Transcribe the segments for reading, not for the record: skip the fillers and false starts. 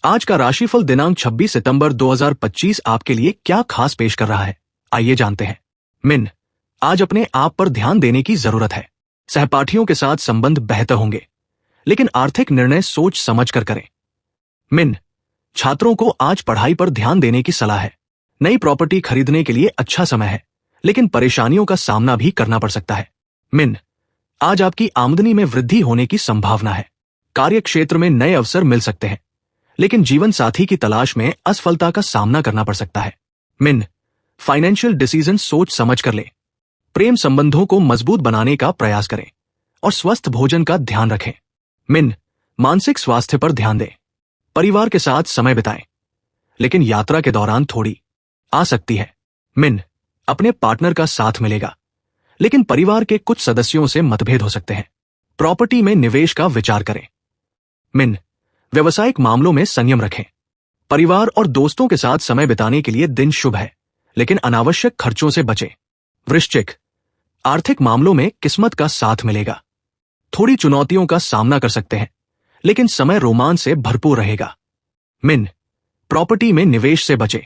आज का राशिफल दिनांक 26 सितंबर 2025 आपके लिए क्या खास पेश कर रहा है, आइए जानते हैं। मीन, आज अपने आप पर ध्यान देने की जरूरत है। सहपाठियों के साथ संबंध बेहतर होंगे, लेकिन आर्थिक निर्णय सोच समझ कर करें। मीन, छात्रों को आज पढ़ाई पर ध्यान देने की सलाह है। नई प्रॉपर्टी खरीदने के लिए अच्छा समय है, लेकिन परेशानियों का सामना भी करना पड़ सकता है। मीन, आज आपकी आमदनी में वृद्धि होने की संभावना है। कार्य क्षेत्र में नए अवसर मिल सकते हैं, लेकिन जीवन साथी की तलाश में असफलता का सामना करना पड़ सकता है। मीन, फाइनेंशियल डिसीजन सोच समझ कर लें। प्रेम संबंधों को मजबूत बनाने का प्रयास करें और स्वस्थ भोजन का ध्यान रखें। मीन, मानसिक स्वास्थ्य पर ध्यान दें। परिवार के साथ समय बिताएं, लेकिन यात्रा के दौरान थोड़ी आ सकती है। मीन, अपने पार्टनर का साथ मिलेगा, लेकिन परिवार के कुछ सदस्यों से मतभेद हो सकते हैं। प्रॉपर्टी में निवेश का विचार करें। मीन, व्यवसायिक मामलों में संयम रखें। परिवार और दोस्तों के साथ समय बिताने के लिए दिन शुभ है, लेकिन अनावश्यक खर्चों से बचें। वृश्चिक, आर्थिक मामलों में किस्मत का साथ मिलेगा। थोड़ी चुनौतियों का सामना कर सकते हैं, लेकिन समय रोमांच से भरपूर रहेगा। मीन, प्रॉपर्टी में निवेश से बचें,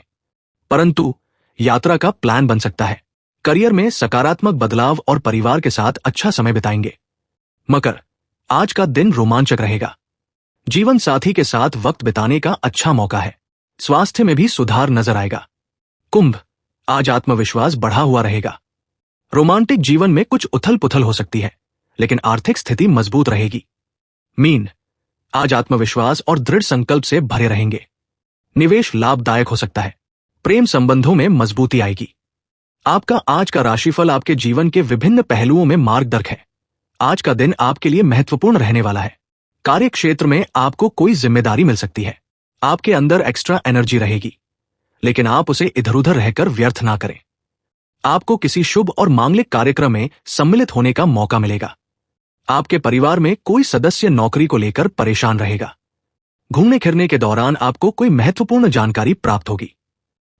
परंतु यात्रा का प्लान बन सकता है। करियर में सकारात्मक बदलाव और परिवार के साथ अच्छा समय बिताएंगे। मकर, आज का दिन रोमांचक रहेगा। जीवन साथी के साथ वक्त बिताने का अच्छा मौका है। स्वास्थ्य में भी सुधार नजर आएगा। कुंभ, आज आत्मविश्वास बढ़ा हुआ रहेगा। रोमांटिक जीवन में कुछ उथल पुथल हो सकती है, लेकिन आर्थिक स्थिति मजबूत रहेगी। मीन, आज आत्मविश्वास और दृढ़ संकल्प से भरे रहेंगे। निवेश लाभदायक हो सकता है। प्रेम संबंधों में मजबूती आएगी। आपका आज का राशिफल आपके जीवन के विभिन्न पहलुओं में मार्गदर्शक है। आज का दिन आपके लिए महत्वपूर्ण रहने वाला है। कार्य क्षेत्र में आपको कोई जिम्मेदारी मिल सकती है। आपके अंदर एक्स्ट्रा एनर्जी रहेगी, लेकिन आप उसे इधर उधर रहकर व्यर्थ ना करें। आपको किसी शुभ और मांगलिक कार्यक्रम में सम्मिलित होने का मौका मिलेगा। आपके परिवार में कोई सदस्य नौकरी को लेकर परेशान रहेगा। घूमने फिरने के दौरान आपको कोई महत्वपूर्ण जानकारी प्राप्त होगी।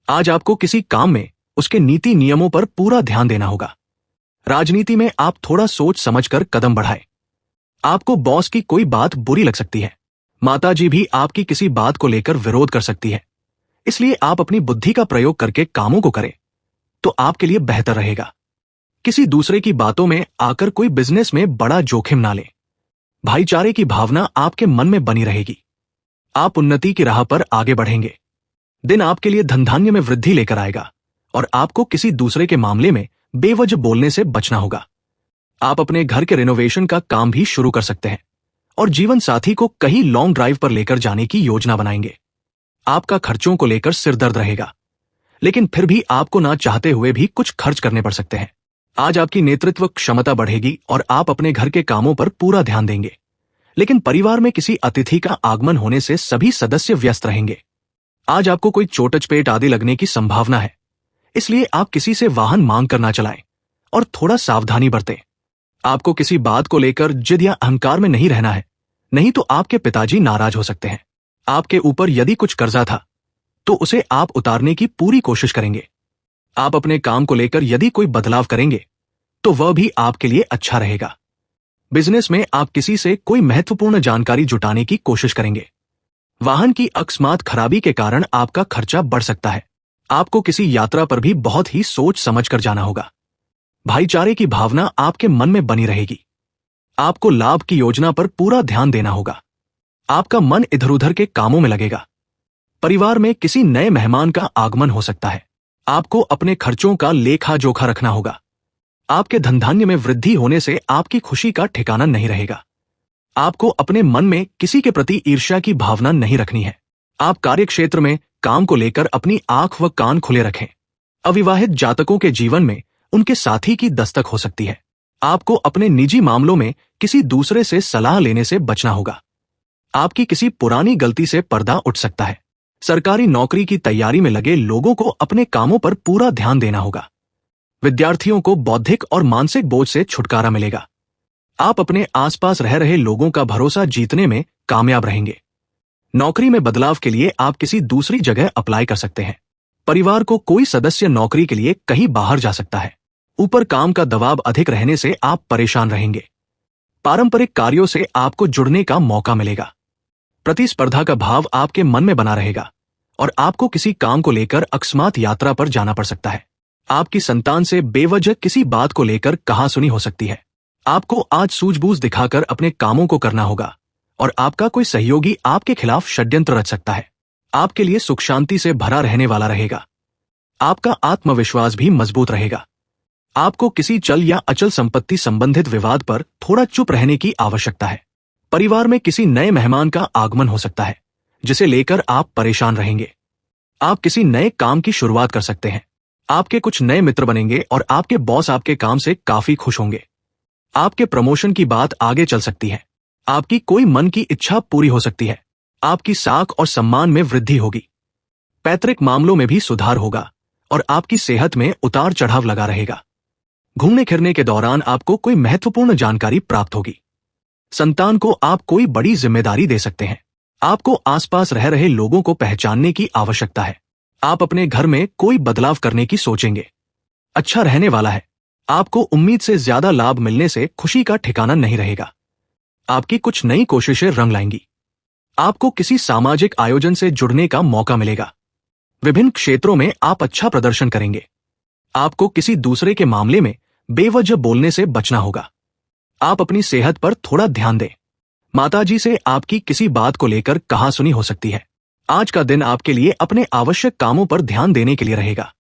आज आपको किसी काम में उसके नीति नियमों पर पूरा ध्यान देना होगा। राजनीति में आप थोड़ा सोच समझकर कदम बढ़ाएं। आपको बॉस की कोई बात बुरी लग सकती है। माताजी भी आपकी किसी बात को लेकर विरोध कर सकती है, इसलिए आप अपनी बुद्धि का प्रयोग करके कामों को करें तो आपके लिए बेहतर रहेगा। किसी दूसरे की बातों में आकर कोई बिजनेस में बड़ा जोखिम ना लें। भाईचारे की भावना आपके मन में बनी रहेगी। आप उन्नति की राह पर आगे बढ़ेंगे। दिन आपके लिए धन धान्य में वृद्धि लेकर आएगा और आपको किसी दूसरे के मामले में बेवजह बोलने से बचना होगा। आप अपने घर के रिनोवेशन का काम भी शुरू कर सकते हैं और जीवन साथी को कहीं लॉन्ग ड्राइव पर लेकर जाने की योजना बनाएंगे। आपका खर्चों को लेकर सिरदर्द रहेगा, लेकिन फिर भी आपको ना चाहते हुए भी कुछ खर्च करने पड़ सकते हैं। आज आपकी नेतृत्व क्षमता बढ़ेगी और आप अपने घर के कामों पर पूरा ध्यान देंगे, लेकिन परिवार में किसी अतिथि का आगमन होने से सभी सदस्य व्यस्त रहेंगे। आज आपको कोई चोट चपेट आदि लगने की संभावना है, इसलिए आप किसी से वाहन मांग कर ना चलाएं और थोड़ा सावधानी बरतें। आपको किसी बात को लेकर जिद या अहंकार में नहीं रहना है, नहीं तो आपके पिताजी नाराज हो सकते हैं। आपके ऊपर यदि कुछ कर्जा था तो उसे आप उतारने की पूरी कोशिश करेंगे। आप अपने काम को लेकर यदि कोई बदलाव करेंगे तो वह भी आपके लिए अच्छा रहेगा। बिजनेस में आप किसी से कोई महत्वपूर्ण जानकारी जुटाने की कोशिश करेंगे। वाहन की अकस्मात खराबी के कारण आपका खर्चा बढ़ सकता है। आपको किसी यात्रा पर भी बहुत ही सोच समझ कर जाना होगा। भाईचारे की भावना आपके मन में बनी रहेगी। आपको लाभ की योजना पर पूरा ध्यान देना होगा। आपका मन इधर उधर के कामों में लगेगा। परिवार में किसी नए मेहमान का आगमन हो सकता है। आपको अपने खर्चों का लेखा जोखा रखना होगा। आपके धन धान्य में वृद्धि होने से आपकी खुशी का ठिकाना नहीं रहेगा। आपको अपने मन में किसी के प्रति ईर्ष्या की भावना नहीं रखनी है। आप कार्य क्षेत्र में काम को लेकर अपनी आंख व कान खुले रखें। अविवाहित जातकों के जीवन में उनके साथी की दस्तक हो सकती है। आपको अपने निजी मामलों में किसी दूसरे से सलाह लेने से बचना होगा। आपकी किसी पुरानी गलती से पर्दा उठ सकता है। सरकारी नौकरी की तैयारी में लगे लोगों को अपने कामों पर पूरा ध्यान देना होगा। विद्यार्थियों को बौद्धिक और मानसिक बोझ से छुटकारा मिलेगा। आप अपने आसपास रह रहे लोगों का भरोसा जीतने में कामयाब रहेंगे। नौकरी में बदलाव के लिए आप किसी दूसरी जगह अप्लाई कर सकते हैं। परिवार को कोई सदस्य नौकरी के लिए कहीं बाहर जा सकता है। ऊपर काम का दबाव अधिक रहने से आप परेशान रहेंगे। पारंपरिक कार्यों से आपको जुड़ने का मौका मिलेगा। प्रतिस्पर्धा का भाव आपके मन में बना रहेगा और आपको किसी काम को लेकर अकस्मात यात्रा पर जाना पड़ सकता है। आपकी संतान से बेवजह किसी बात को लेकर कहासुनी हो सकती है। आपको आज सूझबूझ दिखाकर अपने कामों को करना होगा और आपका कोई सहयोगी आपके खिलाफ षड्यंत्र रच सकता है। आपके लिए सुख शांति से भरा रहने वाला रहेगा। आपका आत्मविश्वास भी मजबूत रहेगा। आपको किसी चल या अचल संपत्ति संबंधित विवाद पर थोड़ा चुप रहने की आवश्यकता है। परिवार में किसी नए मेहमान का आगमन हो सकता है जिसे लेकर आप परेशान रहेंगे। आप किसी नए काम की शुरुआत कर सकते हैं। आपके कुछ नए मित्र बनेंगे और आपके बॉस आपके काम से काफी खुश होंगे। आपके प्रमोशन की बात आगे चल सकती है। आपकी कोई मन की इच्छा पूरी हो सकती है। आपकी साख और सम्मान में वृद्धि होगी। पैतृक मामलों में भी सुधार होगा और आपकी सेहत में उतार चढ़ाव लगा रहेगा। घूमने फिरने के दौरान आपको कोई महत्वपूर्ण जानकारी प्राप्त होगी। संतान को आप कोई बड़ी जिम्मेदारी दे सकते हैं। आपको आसपास रह रहे लोगों को पहचानने की आवश्यकता है। आप अपने घर में कोई बदलाव करने की सोचेंगे। अच्छा रहने वाला है। आपको उम्मीद से ज्यादा लाभ मिलने से खुशी का ठिकाना नहीं रहेगा। आपकी कुछ नई कोशिशें रंग लाएंगी। आपको किसी सामाजिक आयोजन से जुड़ने का मौका मिलेगा। विभिन्न क्षेत्रों में आप अच्छा प्रदर्शन करेंगे। आपको किसी दूसरे के मामले में बेवजह बोलने से बचना होगा। आप अपनी सेहत पर थोड़ा ध्यान दें। माताजी से आपकी किसी बात को लेकर कहासुनी हो सकती है। आज का दिन आपके लिए अपने आवश्यक कामों पर ध्यान देने के लिए रहेगा।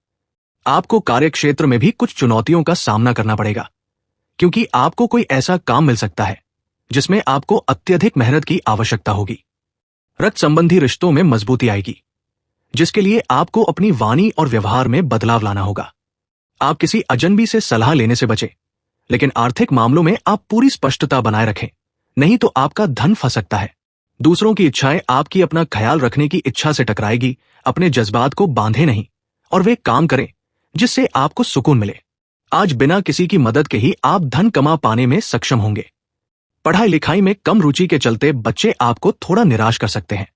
आपको कार्यक्षेत्र में भी कुछ चुनौतियों का सामना करना पड़ेगा, क्योंकि आपको कोई ऐसा काम मिल सकता है जिसमें आपको अत्यधिक मेहनत की आवश्यकता होगी। रक्त संबंधी रिश्तों में मजबूती आएगी, जिसके लिए आपको अपनी वाणी और व्यवहार में बदलाव लाना होगा। आप किसी अजनबी से सलाह लेने से बचें, लेकिन आर्थिक मामलों में आप पूरी स्पष्टता बनाए रखें, नहीं तो आपका धन फंस सकता है। दूसरों की इच्छाएं आपकी अपना ख्याल रखने की इच्छा से टकराएगी। अपने जज्बात को बांधे नहीं और वे काम करें जिससे आपको सुकून मिले। आज बिना किसी की मदद के ही आप धन कमा पाने में सक्षम होंगे। पढ़ाई लिखाई में कम रुचि के चलते बच्चे आपको थोड़ा निराश कर सकते हैं।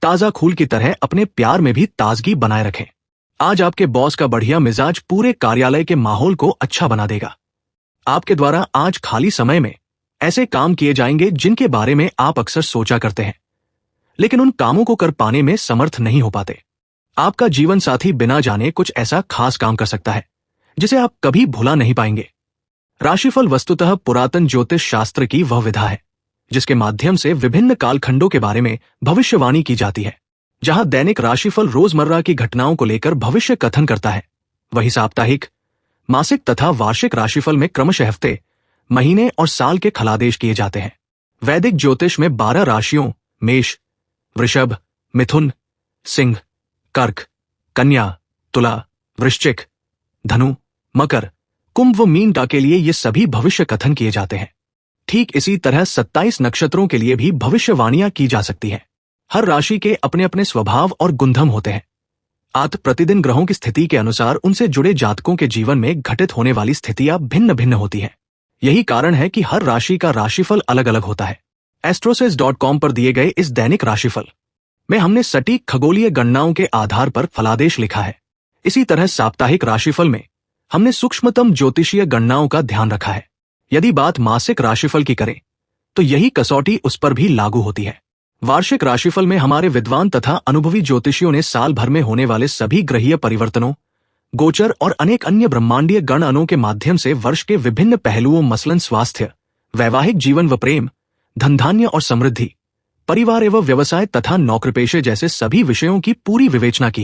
ताजा खून की तरह अपने प्यार में भी ताजगी बनाए रखें। आज आपके बॉस का बढ़िया मिजाज पूरे कार्यालय के माहौल को अच्छा बना देगा। आपके द्वारा आज खाली समय में ऐसे काम किए जाएंगे जिनके बारे में आप अक्सर सोचा करते हैं, लेकिन उन कामों को कर पाने में समर्थ नहीं हो पाते। आपका जीवन साथी बिना जाने कुछ ऐसा खास काम कर सकता है जिसे आप कभी भुला नहीं पाएंगे। राशिफल वस्तुतः पुरातन ज्योतिष शास्त्र की वह विधा है जिसके माध्यम से विभिन्न कालखंडों के बारे में भविष्यवाणी की जाती है। जहां दैनिक राशिफल रोजमर्रा की घटनाओं को लेकर भविष्य कथन करता है, वही साप्ताहिक, मासिक तथा वार्षिक राशिफल में क्रमशः हफ्ते, महीने और साल के फलादेश किए जाते हैं। वैदिक ज्योतिष में 12 राशियों मेष, वृषभ, मिथुन, सिंह, कर्क, कन्या, तुला, वृश्चिक, धनु, मकर, कुंभ व मीन के लिए ये सभी भविष्य कथन किए जाते हैं। ठीक इसी तरह 27 नक्षत्रों के लिए भी भविष्यवाणियां की जा सकती हैं। हर राशि के अपने अपने स्वभाव और गुणधर्म होते हैं। आज प्रतिदिन ग्रहों की स्थिति के अनुसार उनसे जुड़े जातकों के जीवन में घटित होने वाली स्थितियां भिन्न भिन्न होती हैं। यही कारण है कि हर राशि का राशिफल अलग अलग होता है। astrosys.com पर दिए गए इस दैनिक राशिफल में हमने सटीक खगोलीय गणनाओं के आधार पर फलादेश लिखा है। इसी तरह साप्ताहिक राशिफल में हमने सूक्ष्मतम ज्योतिषीय गणनाओं का ध्यान रखा है। यदि बात मासिक राशिफल की करें तो यही कसौटी उस पर भी लागू होती है। वार्षिक राशिफल में हमारे विद्वान तथा अनुभवी ज्योतिषियों ने साल भर में होने वाले सभी ग्रहीय परिवर्तनों, गोचर और अनेक अन्य ब्रह्मांडीय गणनों के माध्यम से वर्ष के विभिन्न पहलुओं मसलन स्वास्थ्य, वैवाहिक जीवन व प्रेम, धनधान्य और समृद्धि, परिवार एवं व्यवसाय तथा नौकरीपेशे जैसे सभी विषयों की पूरी विवेचना की।